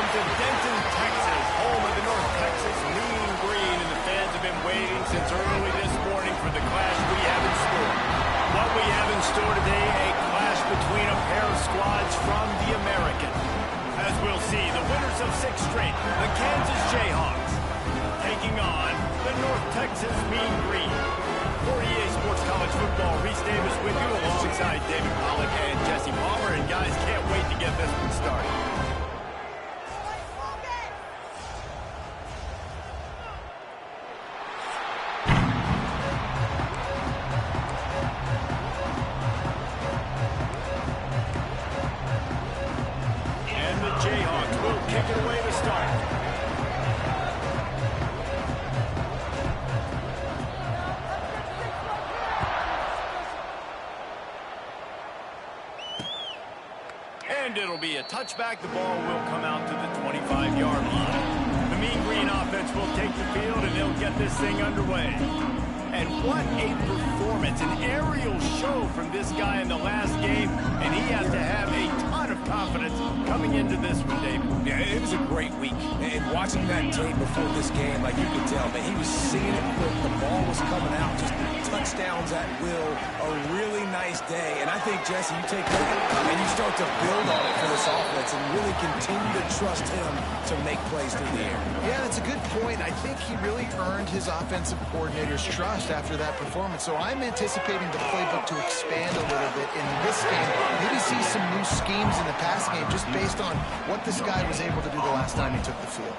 to Denton, Texas, home of the North Texas Mean Green, and the fans have been waiting since early this morning for the clash we have in store. What we have in store today, a clash between a pair of squads from the American. As we'll see, the winners of 6 straight, the Kansas Jayhawks, taking on the North Texas Mean Green. For EA Sports College Football, Reese Davis with you alongside David Pollack and Jesse Palmer. And guys, can't wait to get this one started. And the Jayhawks will kick it away to start. And it'll be a touchback. The ball will come out to the 25-yard line. The Mean Green offense will take the field, and they'll get this thing underway. And what a performance, an aerial show from this guy in the last game, and he has to have a ton of confidence coming into this one, David. Yeah, it was a great week. And watching that tape before this game, like you could tell, man, he was seeing it quick. The ball was coming out, just touchdowns at will. A really nice day. And I think, Jesse, you take that and you start to build on it for this offense and really continue to trust him to make plays through the air. Yeah, that's a good point. I think he really earned his offensive coordinator's trust after that performance. So I'm anticipating the playbook to expand a little bit in this game. Maybe see some new schemes in the passing game just based on what this guy was able to do the last time he took the field.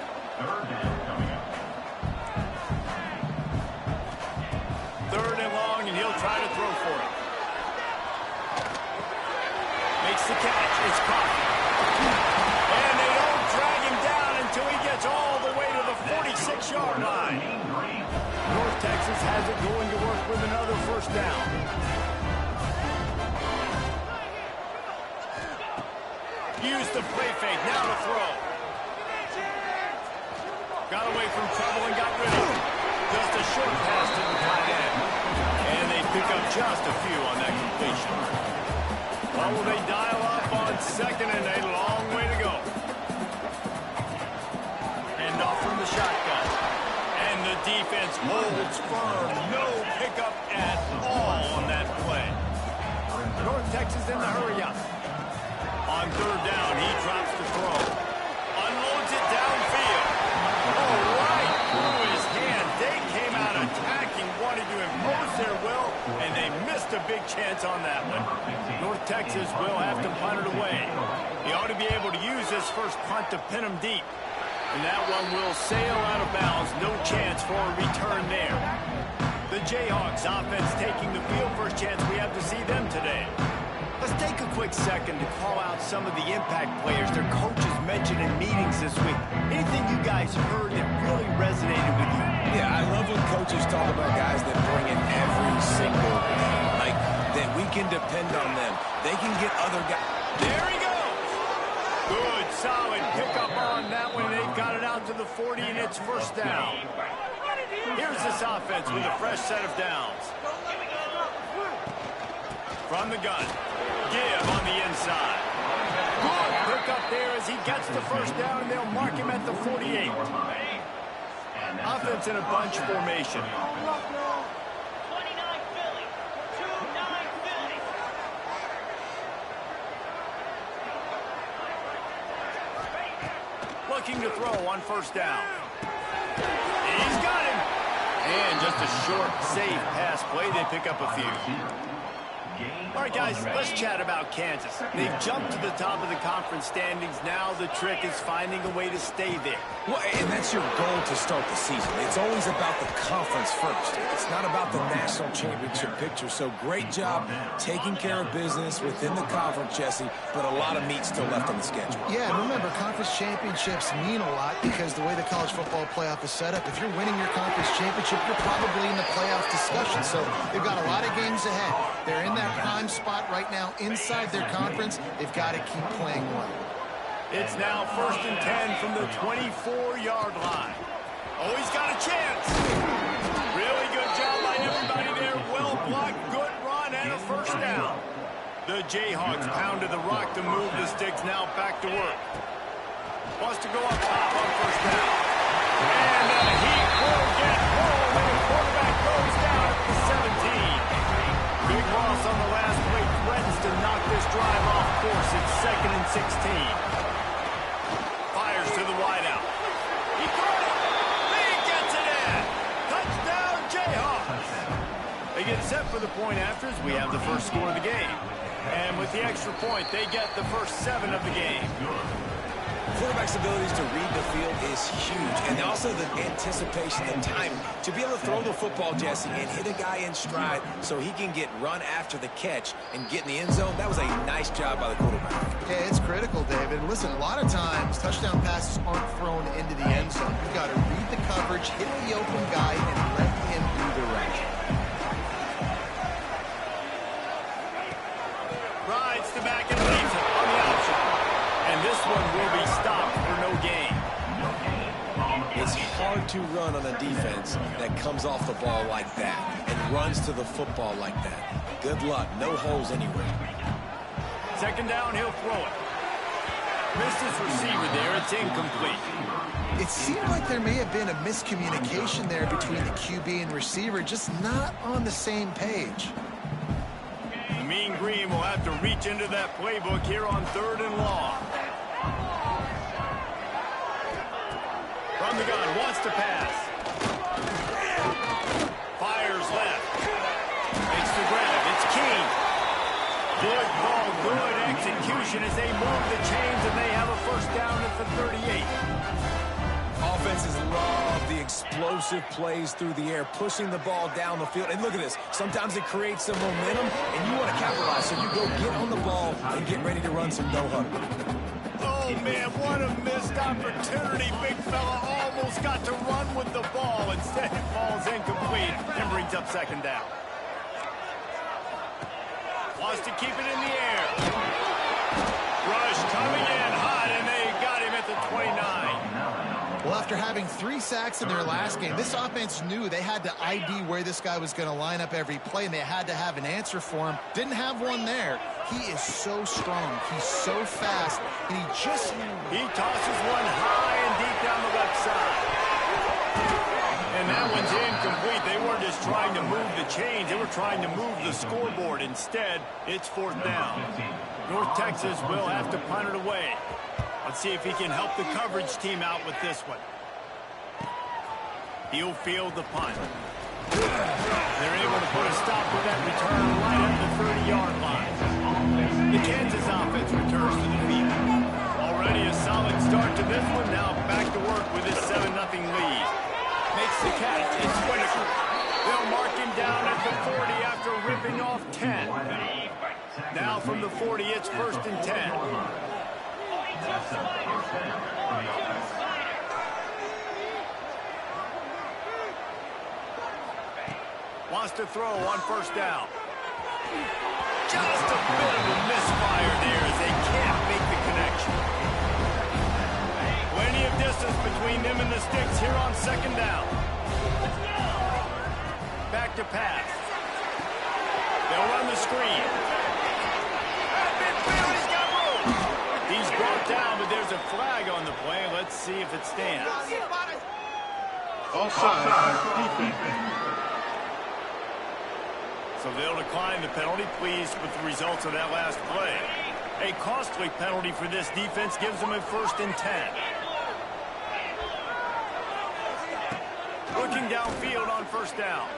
Third and long, and he'll try to throw for it. Makes the catch. It's caught. And they don't drag him down until he gets all the way to the 46-yard line. North Texas has it going to work with another first down. Use the play fake. Now to throw. Got away from trouble and got rid of it. Just a short pass to the tight end. And they pick up just a few on that completion. Well, will they dial up on second and a long way to go. And off from the shotgun. And the defense holds firm. No pickup at all on that play. North Texas in the hurry up. On third down, he drops the throw. Unloads it downfield. Oh, right through his hand. They came out attacking, wanted to impose their will, and they missed a big chance on that one. North Texas will have to punt it away. He ought to be able to use this first punt to pin him deep. And that one will sail out of bounds. No chance for a return there. The Jayhawks offense taking the field. First chance we have to see them today. Let's take a quick second to call out some of the impact players their coaches mentioned in meetings this week. Anything you guys heard that really resonated with you? Yeah, I love when coaches talk about guys that bring in every single game. Like, that we can depend on them. They can get other guys. There he goes! Good, solid pickup on that one. They've got it out to the 40, and it's first down. Here's this offense with a fresh set of downs. From the gun. Give on the inside. Good pickup there as he gets the first down, and they'll mark him at the 48. Offense in a bunch formation. Looking to throw on first down. He's got him. And just a short, safe pass play. They pick up a few. All right, guys, let's chat about Kansas. They've jumped to the top of the conference standings. Now the trick is finding a way to stay there. Well, and that's your goal to start the season. It's always about the conference first. It's not about the national championship picture. So great job taking care of business within the conference, Jesse, but a lot of meat still left on the schedule. Yeah, and remember, conference championships mean a lot because the way the college football playoff is set up, if you're winning your conference championship, you're probably in the playoff discussion. So they've got a lot of games ahead. They're in that prime spot right now inside their conference. They've got to keep playing well. It's now first and 10 from the 24-yard line. Oh, he's got a chance. Really good job by everybody there. Well blocked, good run, and a first down. The Jayhawks pounded the rock to move the sticks. Now back to work. Wants to go up top on first down. And he will get home, and the quarterback goes down at the 17. Big loss on the last play, threatens to knock this drive off course. It's 2nd and 16. Fires to the wideout. He caught it. He gets it in. Touchdown, Jayhawks. They get set for the point after as we have the first score of the game. And with the extra point, they get the first 7 of the game. Quarterback's abilities to read the field is huge, and also the anticipation and time to be able to throw the football, Jesse, and hit a guy in stride so he can get run after the catch and get in the end zone. That was a nice job by the quarterback. Yeah, it's critical, David. And listen, a lot of times touchdown passes aren't thrown into the end zone. You've got to read the coverage, hit the open guy, and let him do the rest. Rides to back and leaves it on the option. And this one will be stopped for no gain. It's hard to run on a defense that comes off the ball like that and runs to the football like that. Good luck. No holes anywhere. 2nd down, he'll throw it. Misses receiver there. It's incomplete. It seemed like there may have been a miscommunication there between the QB and receiver, just not on the same page. The Mean Green will have to reach into that playbook here on 3rd and long. From the gun, wants to pass. Fires left. Makes the grab. It's King. Good ball, good execution as they move the chains, and they have a first down at the 38. Offenses love the explosive plays through the air, pushing the ball down the field. And look at this. Sometimes it creates some momentum, and you want to capitalize. So you go get on the ball and get ready to run some no-huddle. Oh, man, what a missed opportunity. Big fella almost got to run with the ball. Instead, it falls incomplete and brings up 2nd down. Wants to keep it in the air. Rush coming in hot, and they got him at the 29. Well, after having 3 sacks in their last game, this offense knew they had to ID where this guy was going to line up every play, and they had to have an answer for him. Didn't have one there. He is so strong. He's so fast, and he tosses one high and deep down the left side. And that one's incomplete. They weren't just trying to move the chains. They were trying to move the scoreboard. Instead, it's 4th down. North Texas will have to punt it away. Let's see if he can help the coverage team out with this one. He'll field the punt. They're able to put a stop to that return right at the 30-yard line. The Kansas offense returns to the field. Already a solid start to this one. Now back to work with his 7-0 lead. Makes the catch. It's Whitaker. They'll mark him down at the 40 after ripping off 10. Now from the 40, it's 1st and 10. Wants to throw on 1st down. Just a bit of a misfire there as they can't make the connection. Plenty of distance between them and the sticks here on 2nd down. Back to pass. They'll run the screen. He's brought down, but there's a flag on the play. Let's see if it stands. Offside. Defense. So they'll decline the penalty, pleased with the results of that last play. A costly penalty for this defense gives them a 1st and 10. Looking downfield on 1st down.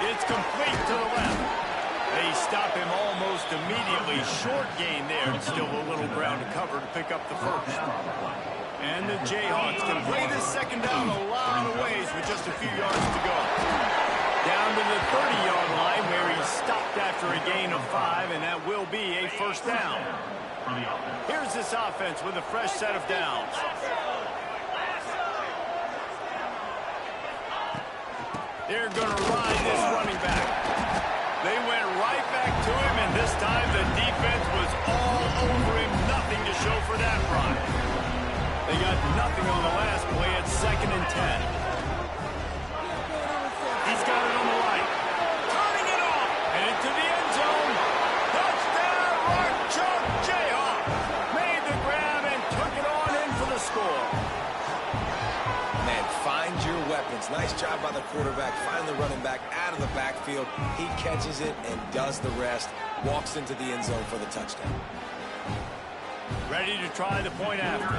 It's complete to the left. They stop him almost immediately. Short gain there. Still a little ground to cover to pick up the 1st. And the Jayhawks can play this 2nd down a lot of ways with just a few yards to go. Down to the 30-yard line where he's stopped after a gain of 5, and that will be a 1st down. Here's this offense with a fresh set of downs. They're going to ride this running back. They went right back to him, and this time the defense was all over him. Nothing to show for that run. They got nothing on the last play. It's 2nd and 10. He's got it on the right. Turning it off. And into the end zone. Touchdown, Mark Chuck Jayhawk. Made the grab and took it defense. Nice job by the quarterback, finally running back out of the backfield. He catches it and does the rest. Walks into the end zone for the touchdown. Ready to try the point after.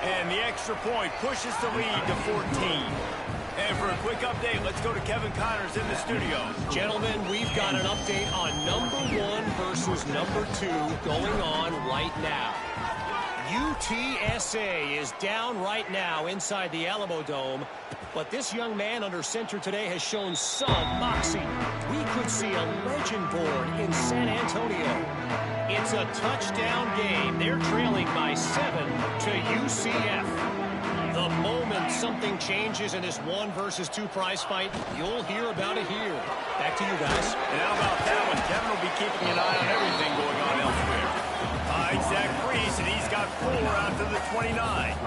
And the extra point pushes the lead to 14. And for a quick update, let's go to Kevin Connors in the studio. Gentlemen, we've got an update on number 1 versus number 2 going on right now. UTSA is down right now inside the Alamo Dome, but this young man under center today has shown some moxie. We could see a legend born in San Antonio. It's a touchdown game. They're trailing by 7 to UCF. The moment something changes in this 1 versus 2 prize fight, you'll hear about it here. Back to you guys. And how about that one? Kevin will be keeping an eye on everything going on elsewhere. Zach Freese, and he's got 4 out to the 29.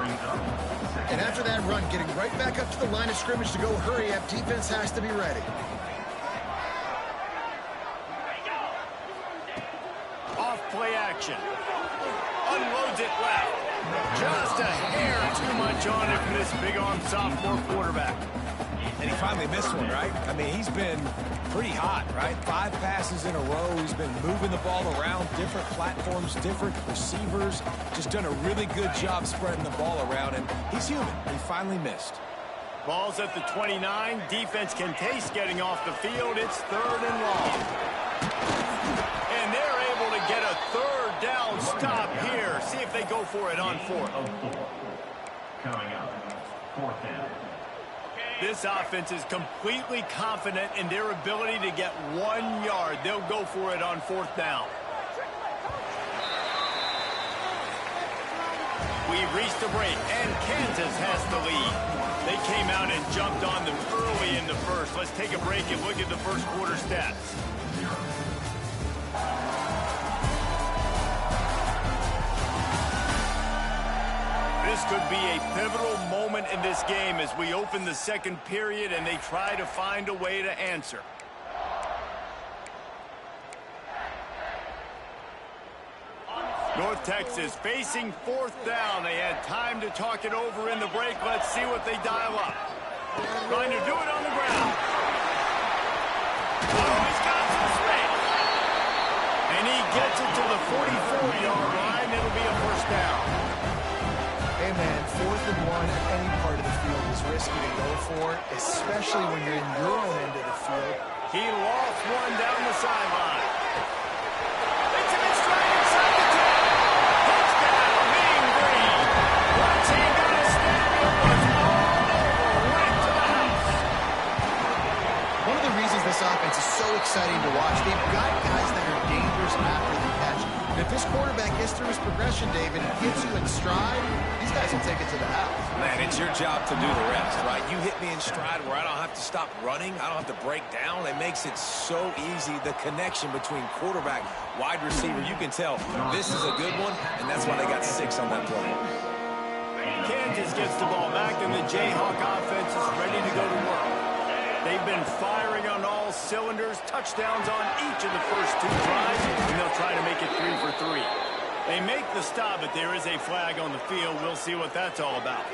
And after that run, getting right back up to the line of scrimmage to go hurry up, defense has to be ready. Off play action. Unloads it left. Just a hair too much on it from this big-arm sophomore quarterback. And he finally missed one, right? I mean, he's been pretty hot, right? 5 passes in a row. He's been moving the ball around, different platforms, different receivers. Just done a really good job spreading the ball around, and he's human. He finally missed. Ball's at the 29. Defense can taste getting off the field. It's 3rd and long. And they're able to get a 3rd down stop here. See if they go for it on 4th. Coming up, 4th down. This offense is completely confident in their ability to get 1 yard. They'll go for it on 4th down. We've reached a break, and Kansas has the lead. They came out and jumped on them early in the first. Let's take a break and look at the first quarter stats. This could be a pivotal moment in this game as we open the second period and they try to find a way to answer. North Texas facing 4th down. They had time to talk it over in the break. Let's see what they dial up. Trying to do it on the ground. Oh, he's got some space. And he gets it to the 44-yard line. It'll be a 1st down. Hey, man, 4th and 1 at any part of the field is risky to go for, especially when you're in your own end of the field. He lost one down the sideline. Takes him in stride inside the 10. Touchdown, Mean Green. Once he got a snap, it was all over, right to the house. One of the reasons this offense is so exciting to watch, they've got guys that are dangerous after the catch. And if this quarterback gets through his progression, David, and gets you in stride, these guys will take it to the house. Man, it's your job to do the rest, right? You hit me in stride where I don't have to stop running. I don't have to break down. It makes it so easy, the connection between quarterback, wide receiver. You can tell this is a good one, and that's why they got 6 on that play. Kansas gets the ball back, and the Jayhawk offense is ready to go to work. They've been firing on all cylinders, touchdowns on each of the first 2 drives, and they'll try to make it 3 for 3. They make the stop, but there is a flag on the field. We'll see what that's all about.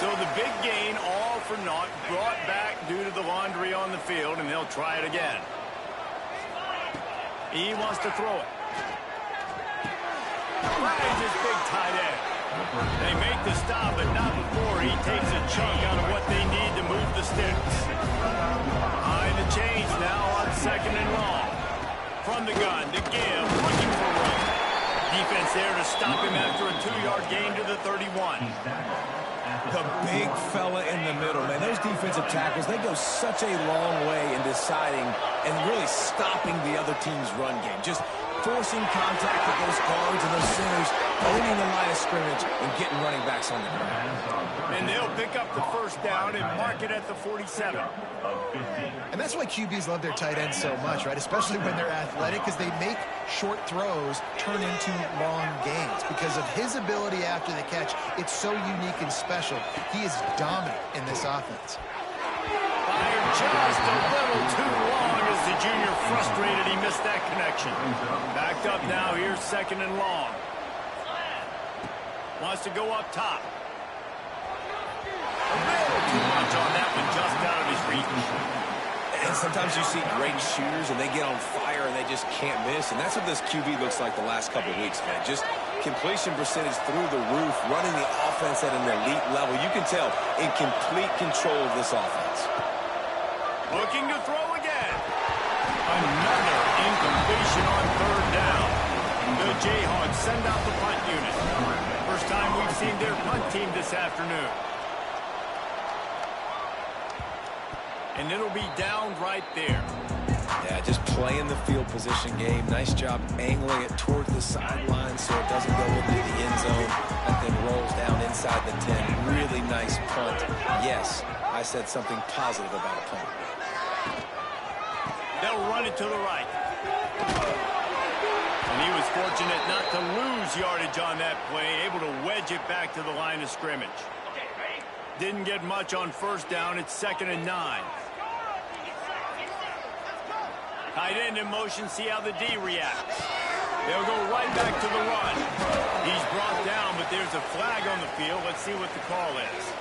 So the big gain, all for naught, brought back due to the laundry on the field, and they'll try it again. He wants to throw it. Finds his big tight end. They make the stop, but not before he takes a chunk out of what they need to move the sticks. Behind the chains now on 2nd and long. From the gun to give, looking for room. Defense there to stop him after a 2-yard gain to the 31. The big fella in the middle, man. Those defensive tackles, they go such a long way in deciding and really stopping the other team's run game. Just forcing contact with those guards and those centers, owning the line of scrimmage, and getting running backs on the ground. And they'll pick up the 1st down and mark it at the 47. And that's why QBs love their tight ends so much, right? Especially when they're athletic, because they make short throws turn into long gains. Because of his ability after the catch, it's so unique and special. He is dominant in this offense. Fired just a little too long as the junior frustrated he missed that connection. Backed up now, here's 2nd and long. Wants to go up top. A little too much on that one, just out of his reach. And sometimes you see great shooters and they get on fire and they just can't miss. And that's what this QB looks like the last couple weeks, man. Just completion percentage through the roof, running the offense at an elite level. You can tell in complete control of this offense. Looking to throw again. Another incompletion on 3rd down. The Jayhawks send out the punt unit. First time we've seen their punt team this afternoon. And it'll be down right there. Yeah, just playing the field position game. Nice job angling it towards the sideline so it doesn't go into the end zone. That thing rolls down inside the 10. Really nice punt. Yes, I said something positive about a punt. They'll run it to the right. And he was fortunate not to lose yardage on that play, able to wedge it back to the line of scrimmage. Didn't get much on 1st down. It's 2nd and 9. Tight end in motion, see how the D reacts. They'll go right back to the run. He's brought down, but there's a flag on the field. Let's see what the call is.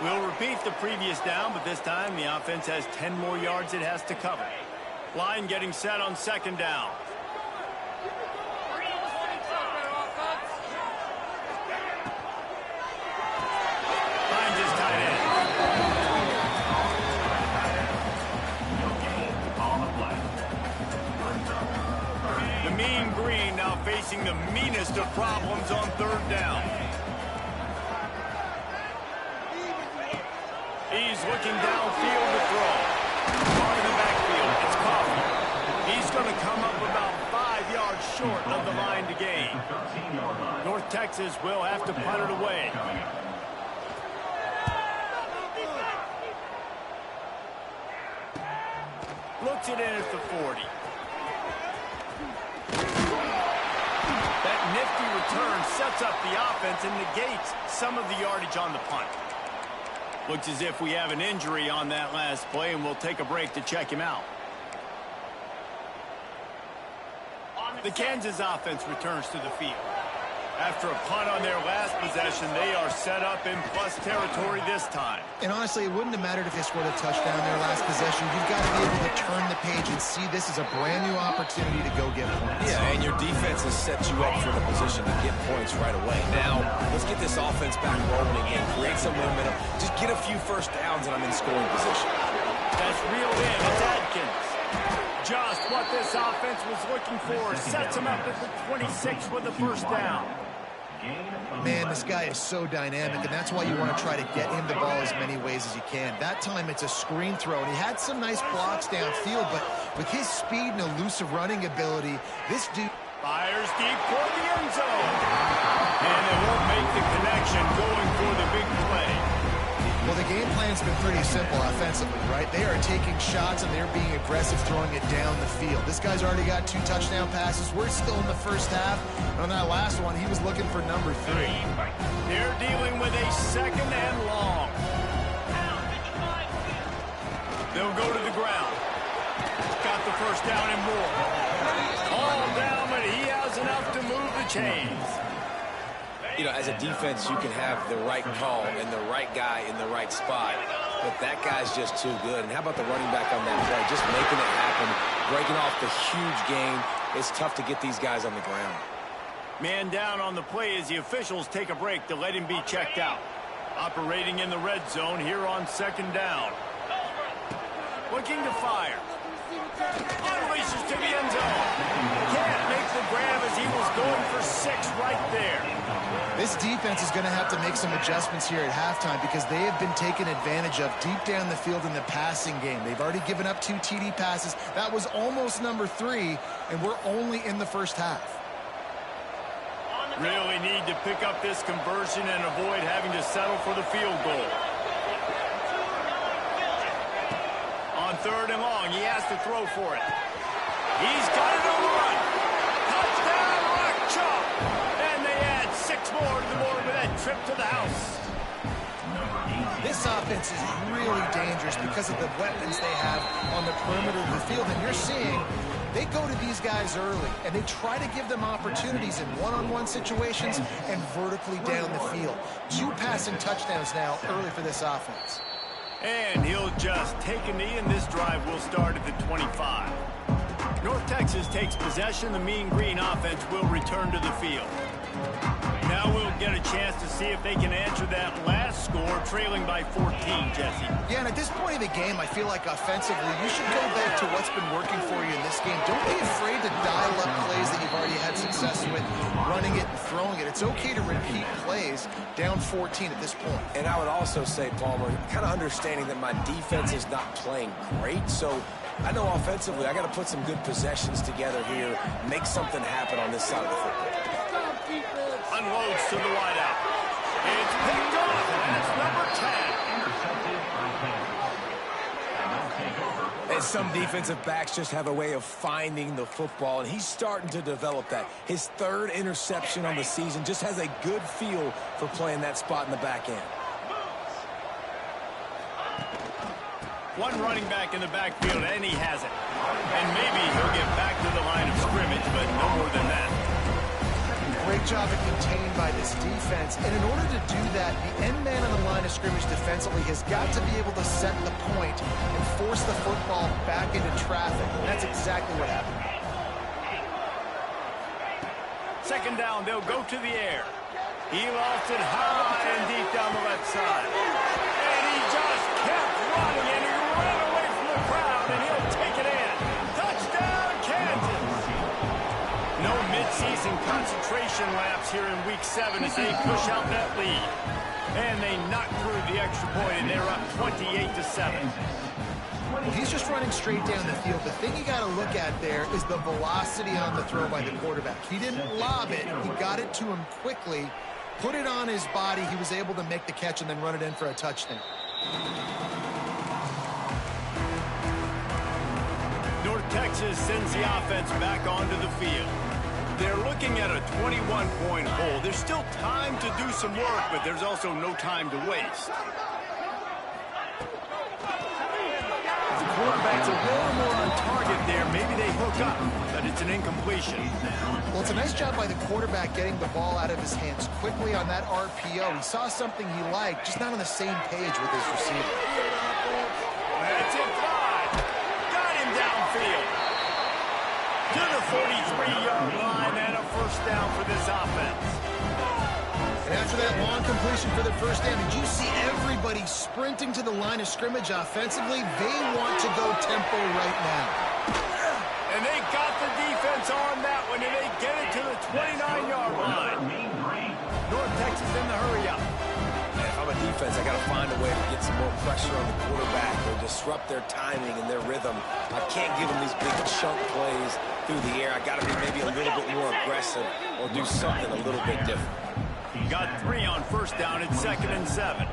We'll repeat the previous down, but this time the offense has 10 more yards it has to cover. Line getting set on 2nd down. Finds his tight end. The Mean Green now facing the meanest of problems on 3rd down. He's looking downfield to throw. Far in the backfield, it's Coffee. He's going to come up about 5 yards short of the line to gain. North Texas will have to punt it away. Looks it in at the 40. That nifty return sets up the offense and negates some of the yardage on the punt. Looks as if we have an injury on that last play, and we'll take a break to check him out. The Kansas offense returns to the field. After a punt on their last possession, they are set up in plus territory this time. And honestly, it wouldn't have mattered if they scored a touchdown their last possession. You've got to be able to turn the page and see this is a brand new opportunity to go get points. Yeah, and your defense has set you up for the position to get points right away. Now, let's get this offense back rolling again, create some momentum. Just get a few first downs and I'm in scoring position. That's reeled in. It's Adkins. Just what this offense was looking for. Sets him up at the 26 with the 1st down. Man, this guy is so dynamic, and that's why you want to try to get him the ball as many ways as you can. That time, it's a screen throw, and he had some nice blocks downfield, but with his speed and elusive running ability, this dude fires deep for the end zone. And they won't make the connection going for the big play. Well, the game plan's been pretty simple offensively, right? They are taking shots, and they're being aggressive, throwing it down the field. This guy's already got 2 touchdown passes. We're still in the 1st half. And on that last one, he was looking for number 3. They're dealing with a 2nd and long. They'll go to the ground. Got the 1st down and more. All down, but he has enough to move the chains. You know, as a defense, you can have the right call and the right guy in the right spot, but that guy's just too good. And how about the running back on that play? Just making it happen, breaking off the huge gain. It's tough to get these guys on the ground. Man down on the play as the officials take a break to let him be checked out. Operating in the red zone here on 2nd down. Looking to fire. Unleashes to the end zone. Can't make the grab as he was going for 6 right there. This defense is going to have to make some adjustments here at halftime because they have been taken advantage of deep down the field in the passing game. They've already given up 2 TD passes. That was almost number 3, and we're only in the 1st half. Really need to pick up this conversion and avoid having to settle for the field goal. On 3rd and long, he has to throw for it. He's got it on the run. Touchdown, Rock Chalk. trip to the house. This offense is really dangerous because of the weapons they have on the perimeter of the field. And you're seeing they go to these guys early, and they try to give them opportunities in one-on-one situations and vertically down the field. 2 passing touchdowns now early for this offense. And he'll just take a knee, and this drive will start at the 25. North Texas takes possession. The Mean Green offense will return to the field. Now we'll get a chance to see if they can answer that last score, trailing by 14, Jesse. Yeah, and at this point of the game, I feel like offensively, you should go back to what's been working for you in this game. Don't be afraid to dial up plays that you've already had success with, running it and throwing it. It's okay to repeat plays down 14 at this point. And I would also say, Palmer, kind of understanding that my defense is not playing great, so I know offensively I got to put some good possessions together here, make something happen on this side of the football. Unloads to the wideout. It's picked off, and that's number 10. And some defensive backs just have a way of finding the football, and he's starting to develop that. His 3rd interception on the season, just has a good feel for playing that spot in the back end. One running back in the backfield, and he has it. And maybe he'll get back to the line of scrimmage, but no more than that. Great job at contained by this defense. And in order to do that, the end man on the line of scrimmage defensively has got to be able to set the point and force the football back into traffic. And that's exactly what happened. Second down, they'll go to the air. He lost it high and deep down the left side. And he just kept running, and he ran away from the crowd, and he'll take it in. Touchdown, Kansas! No midseason concentration laps here in Week 7 as they push out that lead. And they knock through the extra point, and they're up 28-7. He's just running straight down the field. The thing you got to look at there is the velocity on the throw by the quarterback. He didn't lob it. He got it to him quickly, put it on his body. He was able to make the catch and then run it in for a touchdown. North Texas sends the offense back onto the field. They're looking at a 21-point hole. There's still time to do some work, but there's also no time to waste. The quarterback's a little more on target there. Maybe they hook up, but it's an incompletion. Well, it's a nice job by the quarterback getting the ball out of his hands quickly on that RPO. He saw something he liked, just not on the same page with his receiver. That's it, 5. Got him downfield. To the 43-yard line, and a first down for this offense. And after that long completion for the first down, did you see everybody sprinting to the line of scrimmage offensively? They want to go tempo right now. And they got the defense on that one, and they get it to the 29-yard line. North Texas in the hurry up. If I'm a defense, I got to find a way to get some more pressure on the quarterback or disrupt their timing and their rhythm. I can't give them these big chunk plays through the air. I got to be maybe a little bit more aggressive or do something a little bit different. Got 3 on first down. It's 2nd and 7.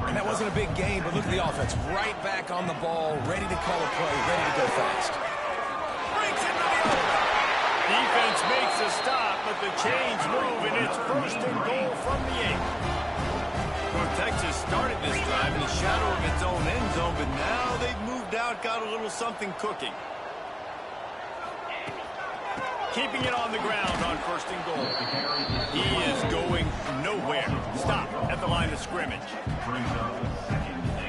And that wasn't a big game, but look at the offense. Right back on the ball, ready to call a play, ready to go fast. Breaks into the open. Defense makes a stop, but the chains move, and it's 1st and goal from the 8. North Texas started this drive in the shadow of its own end zone, but now they've moved out, got a little something cooking. Keeping it on the ground on 1st and goal. He is going nowhere. Stop at the line of scrimmage.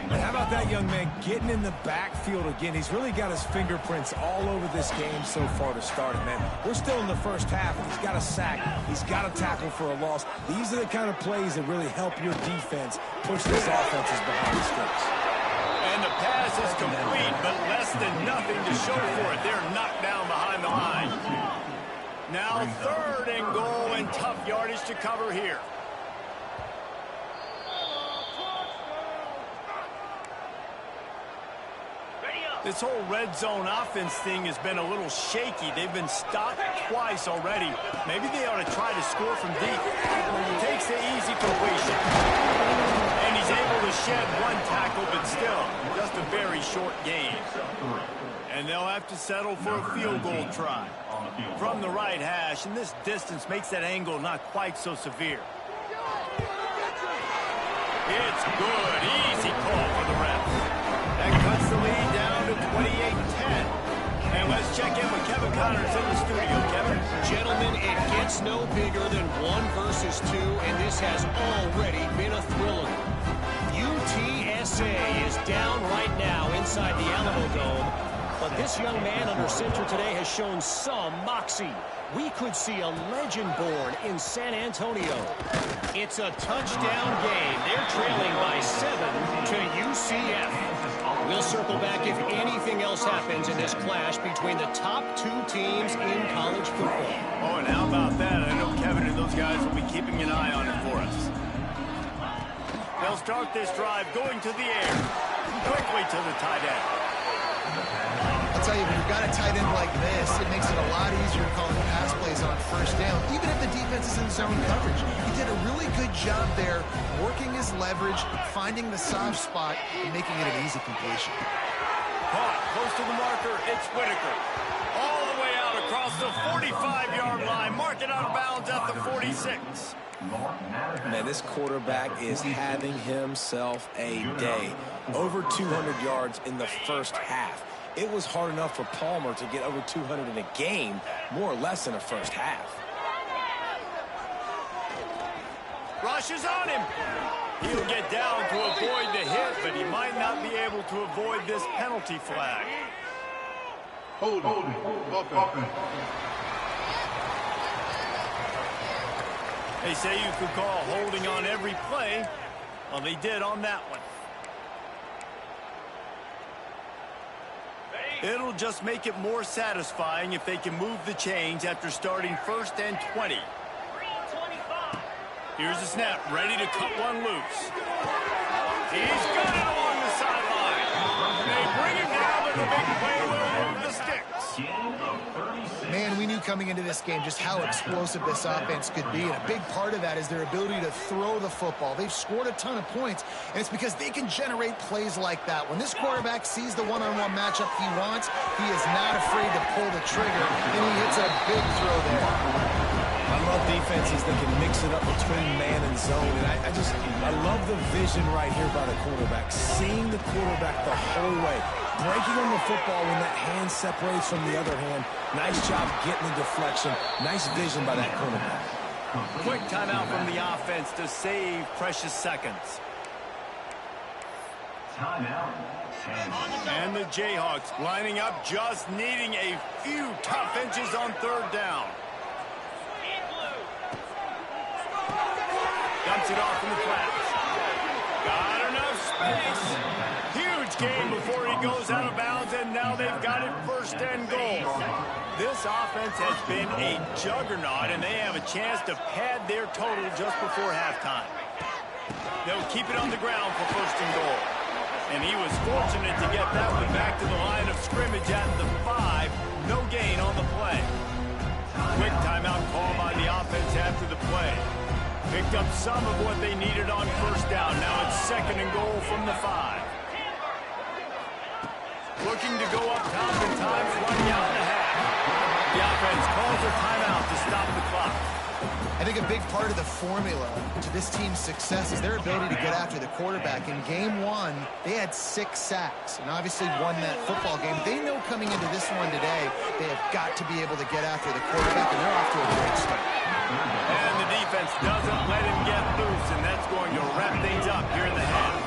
But how about that young man getting in the backfield again? He's really got his fingerprints all over this game so far to start it, man. We're still in the first half, and he's got a sack. He's got a tackle for a loss. These are the kind of plays that really help your defense push this offense behind the sticks. And the pass is complete, but less than nothing to show for it. They're knocked down behind the line. Now 3rd and goal, and tough yardage to cover here. This whole red zone offense thing has been a little shaky. They've been stopped twice already. Maybe they ought to try to score from deep. Takes the easy completion. And he's able to shed 1 tackle, but still, just a very short game. And they'll have to settle for a field goal try from the right hash, and this distance makes that angle not quite so severe. It's good. Easy call for the ref. That cuts the lead down to 28-10. And let's check in with Kevin Connors in the studio. Kevin? Gentlemen, it gets no bigger than 1 versus 2, and this has already been a thriller. UTSA is down right now inside the Alamo Dome, but this young man under center today has shown some moxie. We could see a legend born in San Antonio. It's a touchdown game. They're trailing by 7 to UCF. We'll circle back if anything else happens in this clash between the top 2 teams in college football. Oh, and how about that? I know Kevin and those guys will be keeping an eye on it for us. They'll start this drive going to the air. Quickly to the tight end. I'll tell you, when you've got a tight end like this, it makes it a lot easier calling pass plays on first down, even if the defense is in zone coverage. He did a really good job there, working his leverage, finding the soft spot, and making it an easy completion. Caught close to the marker. It's Whitaker. All the way out across the 45-yard line. Mark it out of bounds at the 46. Man, this quarterback is having himself a day. Over 200 yards in the first half. It was hard enough for Palmer to get over 200 in a game, more or less in the first half. Rush is on him. He'll get down to avoid the hit, but he might not be able to avoid this penalty flag. Welcome. They say you could call holding on every play. Well, they did on that one. It'll just make it more satisfying if they can move the chains after starting 1st and 20. Here's the snap, ready to cut one loose. He's got it along the sideline. They bring him down, but the big play will move the sticks. Man, we knew coming into this game just how explosive this offense could be, and a big part of that is their ability to throw the football. They've scored a ton of points, and it's because they can generate plays like that. When this quarterback sees the one-on-one matchup he wants, he is not afraid to pull the trigger, and he hits a big throw there. I love defenses that can mix it up between man and zone, and I love the vision right here by the quarterback, seeing the quarterback the whole way, breaking on the football when that hand separates from the other hand. Nice job getting the deflection. Nice vision by that quarterback. Quick timeout from the offense to save precious seconds. Timeout. And the Jayhawks lining up, just needing a few tough inches on 3rd down. Dumps it off in the flats. Got enough space. Huge game before he goes out of bounds, and now they've got it 1st and goal. This offense has been a juggernaut, and they have a chance to pad their total just before halftime. They'll keep it on the ground for 1st and goal. And he was fortunate to get that one back to the line of scrimmage at the 5. No gain on the play. Quick timeout call by the offense after the play. Picked up some of what they needed on 1st down. Now it's 2nd and goal from the 5. Looking to go up top, and time's running out in the half. The offense calls a timeout to stop the clock. I think a big part of the formula to this team's success is their ability to get after the quarterback. In game 1, they had 6 sacks and obviously won that football game. They know coming into this one today, they have got to be able to get after the quarterback, and they're off to a great start. And the defense doesn't let him get loose, and that's going to wrap things up here in the half.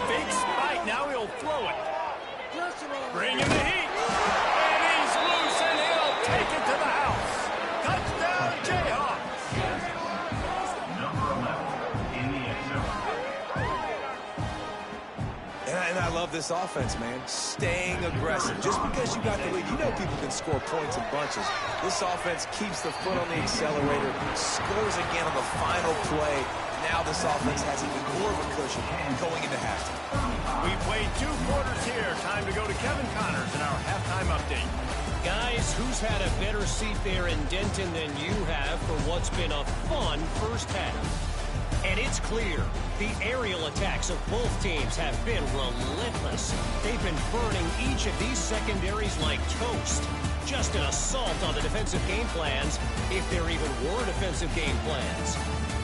Fake spike, now he'll throw it. Bring in the heat. And he's loose, and he'll take it to the house. Touchdown, Jayhawks. Number 11 in the end zone. And I love this offense, man. Staying aggressive. Just because you got the lead, you know people can score points in bunches. This offense keeps the foot on the accelerator, scores again on the final play. Now this offense has even more of a cushion going into halftime. We played 2 quarters here. Time to go to Kevin Connors in our halftime update. Guys, who's had a better seat there in Denton than you have for what's been a fun first half? And it's clear, the aerial attacks of both teams have been relentless. They've been burning each of these secondaries like toast. just an assault on the defensive game plans, if there even were defensive game plans.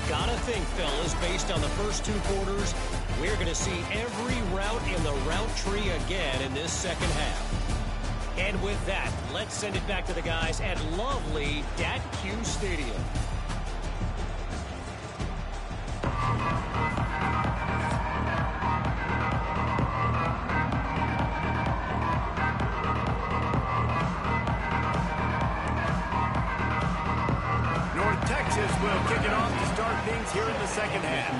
Gotta think, fellas, based on the first 2 quarters, we're going to see every route in the route tree again in this second half. And with that, let's send it back to the guys at lovely Dat-Q Stadium. Will kick it off to start things here in the second half.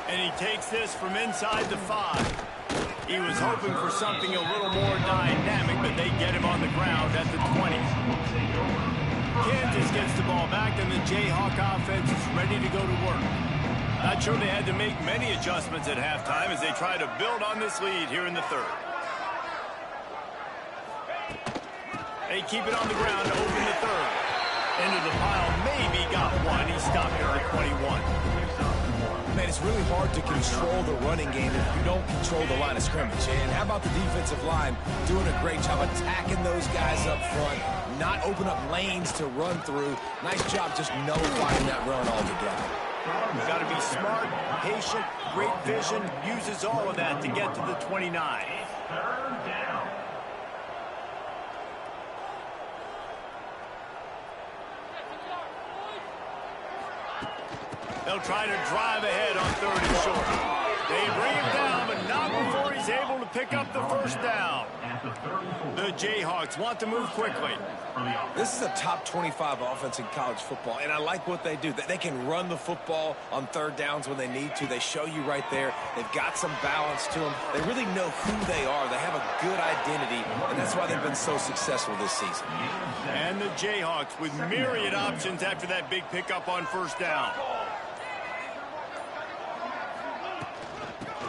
And he takes this from inside the 5. He was hoping for something a little more dynamic, but they get him on the ground at the 20. Kansas gets the ball back, and the Jayhawk offense is ready to go to work. Not sure they had to make many adjustments at halftime as they try to build on this lead here in the 3rd. They keep it on the ground to open the 3rd. Into the pile, maybe got one. He stopped here at 21. Man, it's really hard to control the running game if you don't control the line of scrimmage. And how about the defensive line doing a great job attacking those guys up front, not open up lanes to run through. Nice job just nullifying that run altogether. You've got to be smart, patient, great vision, uses all of that to get to the 29. They'll try to drive ahead on 3rd and short. They bring him down, but not before he's able to pick up the first down. The Jayhawks want to move quickly. This is a top 25 offense in college football, and I like what they do. They can run the football on 3rd downs when they need to. They show you right there. They've got some balance to them. They really know who they are. They have a good identity, and that's why they've been so successful this season. And the Jayhawks with myriad options after that big pickup on 1st down.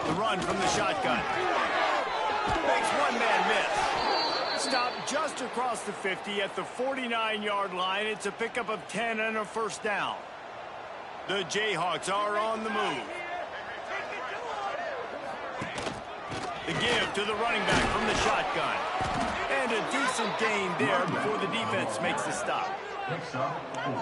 The run from the shotgun. Makes one man miss. Stopped just across the 50 at the 49-yard line. It's a pickup of 10 and a first down. The Jayhawks are on the move. The give to the running back from the shotgun. And a decent gain there before the defense makes the stop.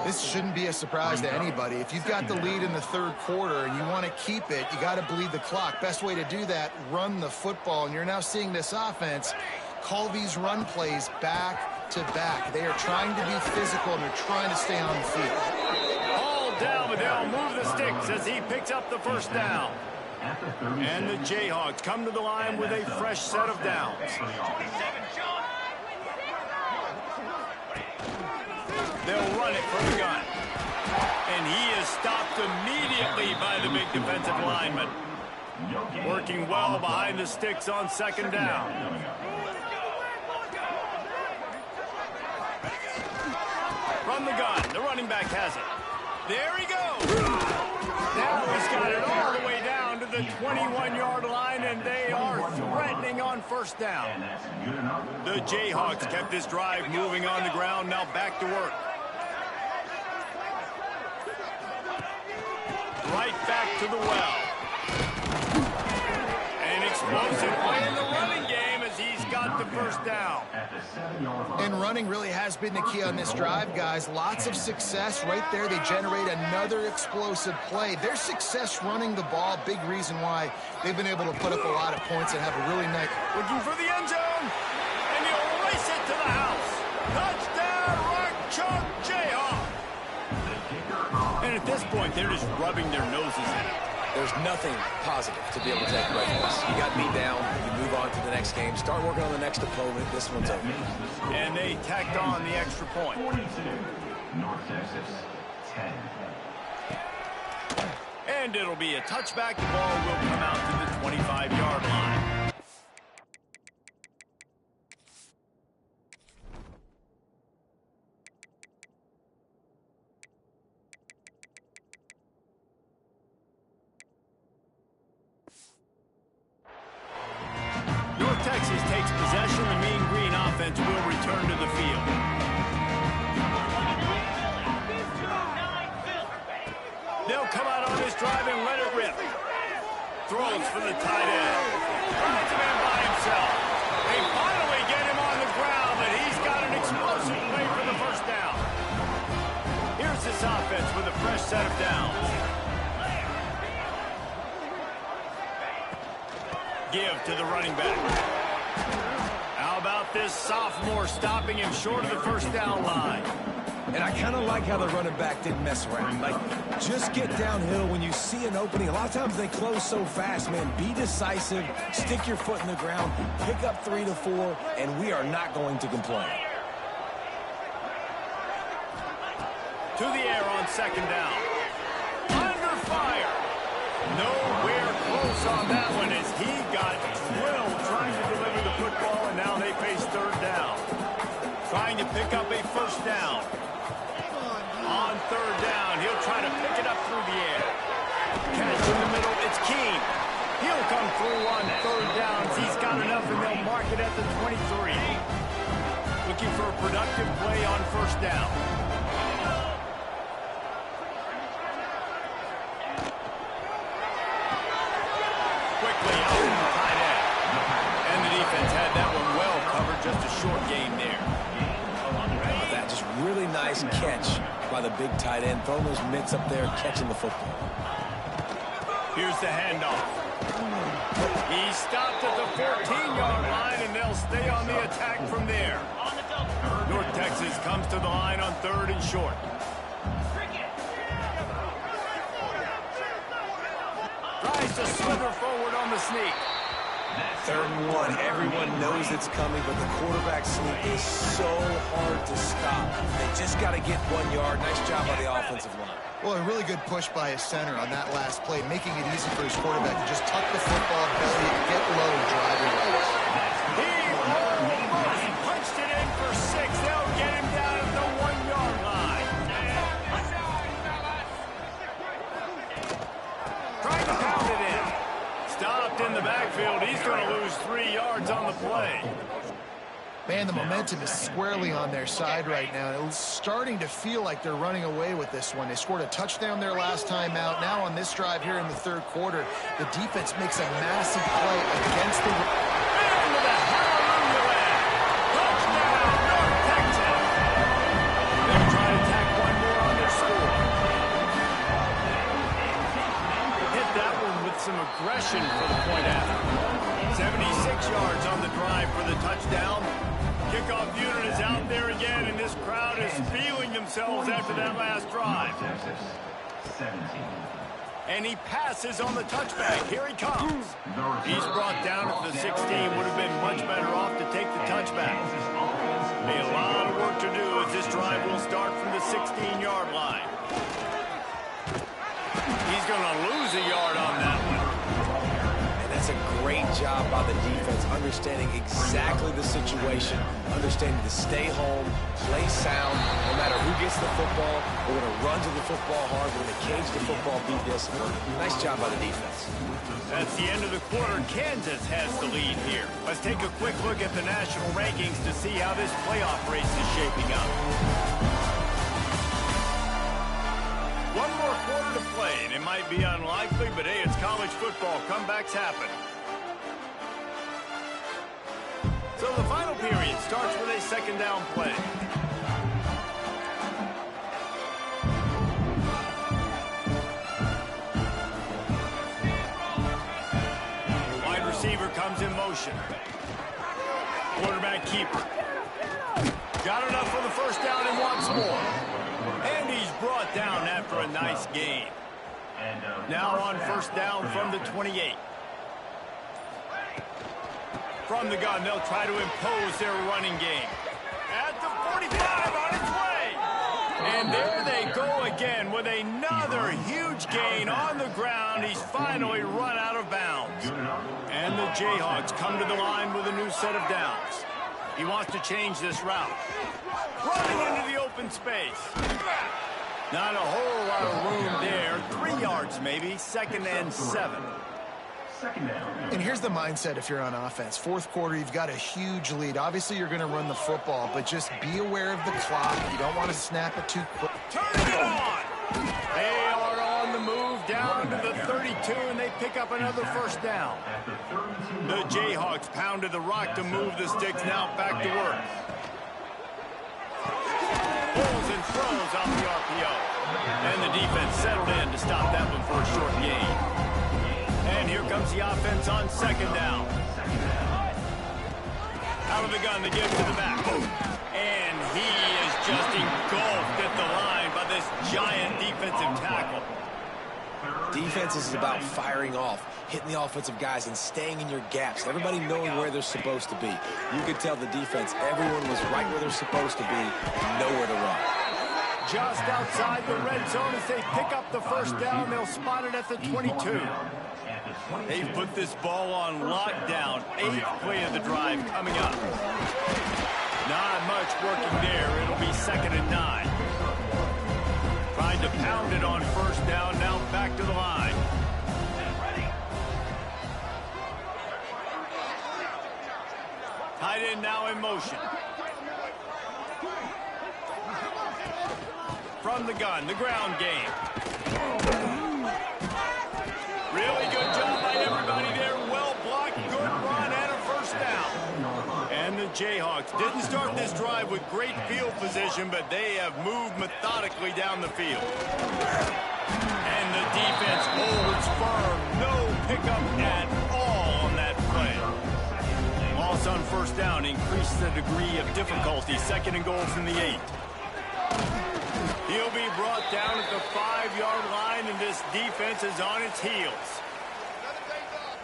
This shouldn't be a surprise to anybody. If you've got the lead in the 3rd quarter and you want to keep it, you got to bleed the clock. Best way to do that, run the football. And you're now seeing this offense call these run plays back to back. They are trying to be physical, and they're trying to stay on the field. All down, but they'll move the sticks as he picks up the first down. And the Jayhawks come to the line with a fresh set of downs. They'll run it from the gun. And he is stopped immediately by the big defensive lineman. Working well behind the sticks on 2nd down. From the gun, the running back has it. There he goes. Now he's got it all the way down to the 21-yard line, and they are threatening on 1st down. The Jayhawks kept this drive moving on the ground, now back to work. Right back to the well. An explosive play in the running game as he's got the first down. And running really has been the key on this drive, guys. Lots of success right there. They generate another explosive play. Their success running the ball, big reason why they've been able to put up a lot of points and have a really nice... Looking for the end zone, and he'll race it to the house. Touchdown, Rock Chalk Jayhawk. And at this point, they're just rubbing their noses in it. There's nothing positive to be able to take away from this. You got beat down, you move on to the next game, start working on the next opponent. This one's over. And they tacked on the extra point. 42, North Texas, 10. And it'll be a touchback. The ball will come out to the 25-yard line. North Texas takes possession. The Mean Green offense will return to the field. They'll come out on this drive and let it rip. Throws for the tight end. Finds a man by himself. set of downs. Give to the running back. How about this sophomore stopping him short of the first down line? And I kind of like how the running back didn't mess around. Like, just get downhill when you see an opening. A lot of times they close so fast, man. Be decisive, stick your foot in the ground, pick up 3 to 4, and we are not going to complain. To the air on second down. Under fire. Nowhere close on that one as he got drilled trying to deliver the football, and now they face third down. Trying to pick up a first down. On third down, he'll try to pick it up through the air. Catch in the middle, it's Keene. He'll come through on third downs. He's got enough, and they'll mark it at the 23. Looking for a productive play on first down. Quickly out to the tight end. And the defense had that one well covered, just a short gain there. That just really nice catch by the big tight end, throwing those mitts up there, catching the football. Here's the handoff. He stopped at the 14-yard line, and they'll stay on the attack from there. North Texas comes to the line on third and short. Tries to slither forward on the sneak. Third and 1. Everyone knows it's coming, but the quarterback sneak is so hard to stop. They just got to get 1 yard. Nice job by the offensive line. Well, a really good push by his center on that last play, making it easy for his quarterback to just tuck the football, belly, get low, drive it right. He almost punched it in for 6. They'll get him down at the 1-yard line. Trying to pound it in. Stopped in the backfield. He's going to lose 3 yards on the play. Man, the momentum is squarely on their side right now. It's starting to feel like they're running away with this one. They scored a touchdown their last time out. Now on this drive here in the third quarter, the defense makes a massive play against the... And with a hallelujah laugh. Touchdown, North Texas. They'll try to tack one more on their score. Hit that one with some aggression for the point after. 76 yards on the drive for the touchdown. Kickoff unit is out there again, and this crowd is feeling themselves after that last drive. And he passes on the touchback. Here he comes. He's brought down at the 16. Would have been much better off to take the touchback. A lot of work to do as this drive will start from the 16-yard line. He's going to lose a yard on that one. That's a great job by the defense, understanding exactly the situation, understanding to stay home, play sound. No matter who gets the football, we're going to run to the football hard. We're going to cage the football, be disciplined. Nice job by the defense. That's the end of the quarter. Kansas has the lead here. Let's take a quick look at the national rankings to see how this playoff race is shaping up. One more quarter to play, and it might be unlikely, but hey, it's college football. Comebacks happen. So the final period starts with a second down play. The wide receiver comes in motion. Quarterback keeper. Got enough for the first down and wants more. And he's brought down after a nice gain. Now on first down from the 28. From the gun, they'll try to impose their running game. At the 45 on its way. And there they go again with another huge gain on the ground. He's finally run out of bounds. And the Jayhawks come to the line with a new set of downs. He wants to change this route. Running into the open space. Not a whole lot of room there. 3 yards maybe. 2nd and 7. And here's the mindset if you're on offense. Fourth quarter, you've got a huge lead. Obviously, you're going to run the football, but just be aware of the clock. You don't want to snap it too quick. Turning it on! They are on the move down to the 32, and they pick up another first down. The Jayhawks pounded the rock to move the sticks. Now back to work. Pulls and throws off the RPO. And the defense settled in to stop that one for a short gain. And here comes the offense on second down. Out of the gun, they give it to the back. And he is just engulfed at the line by this giant defensive tackle. Defense is about firing off, hitting the offensive guys, and staying in your gaps. Everybody knowing where they're supposed to be. You could tell the defense, everyone was right where they're supposed to be, nowhere to run. Just outside the red zone as they pick up the first down. They'll spot it at the 22. They've put this ball on lockdown. 8th play of the drive coming up. Not much working there. It'll be 2nd and 9. Trying to pound it on first down. Now back to the line. Tight end now in motion. From the gun, the ground game. Really good job by everybody there. Well blocked, good run, and a first down. And the Jayhawks didn't start this drive with great field position, but they have moved methodically down the field. And the defense holds firm. No pickup at all on that play. Loss on first down increased the degree of difficulty. 2nd and goal from the 8. He'll be brought down at the 5-yard line, and this defense is on its heels.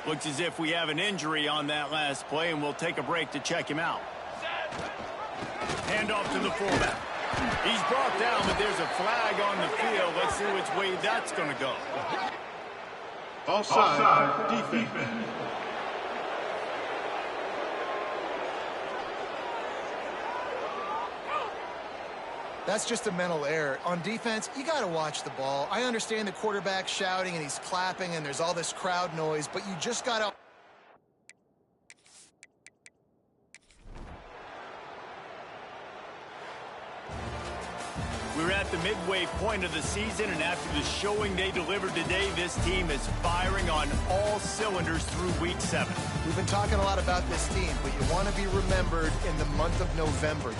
Looks as if we have an injury on that last play, and we'll take a break to check him out. Hand off to the fullback. He's brought down, but there's a flag on the field. Let's see which way that's going to go. Offside, defense. That's just a mental error. On defense, you got to watch the ball. I understand the quarterback shouting and he's clapping and there's all this crowd noise, but you just got to... We're at the midway point of the season, and after the showing they delivered today, this team is firing on all cylinders through week 7. We've been talking a lot about this team, but you want to be remembered in the month of November.